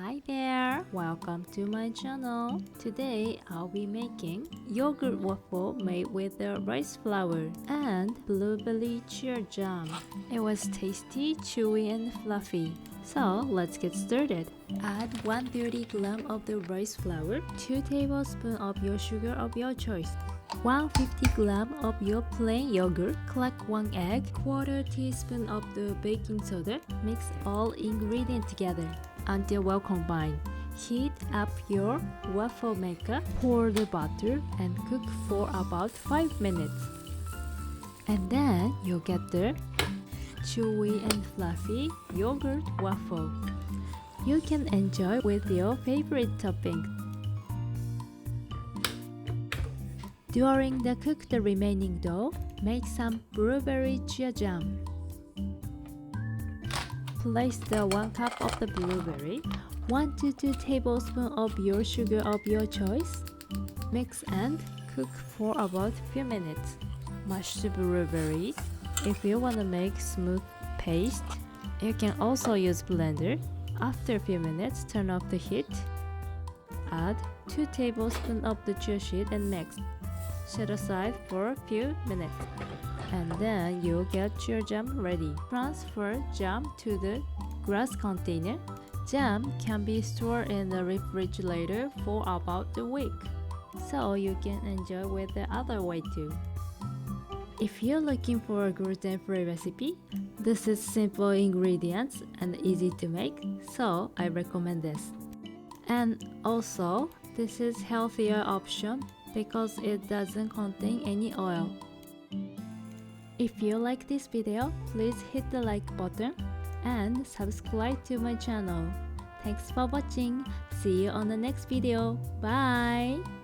Hi there, welcome to my channel. Today I'll be making yogurt waffle made with the rice flour and blueberry chia jam. It was tasty, chewy and fluffy. So let's get started. Add 130 gram of the rice flour, 2 tablespoons of your sugar of your choice, 150 gram of your plain yogurt, crack 1 egg, quarter teaspoon of the baking soda. Mix all ingredients together until well combined. Heat up your waffle maker, pour the butter and cook for about 5 minutes. And then you'll get the chewy and fluffy yogurt waffle. You can enjoy with your favorite topping. During the cook the remaining dough, make some blueberry chia jam. Place the 1 cup of the blueberry, 1 to 2 tablespoons of your sugar of your choice. Mix and cook for about few minutes. Mash the blueberries. If you want to make smooth paste, you can also use blender. After a few minutes, turn off the heat. Add 2 tablespoons of the chia seed and mix. Set aside for a few minutes. And then you'll get your jam ready. Transfer jam to the glass container. Jam can be stored in the refrigerator for about a week, so you can enjoy with the other way too. If you're looking for a gluten-free recipe, this is simple ingredients and easy to make, so I recommend this. And also, this is healthier option because it doesn't contain any oil. If you like this video, please hit the like button and subscribe to my channel. Thanks for watching. See you on the next video. Bye!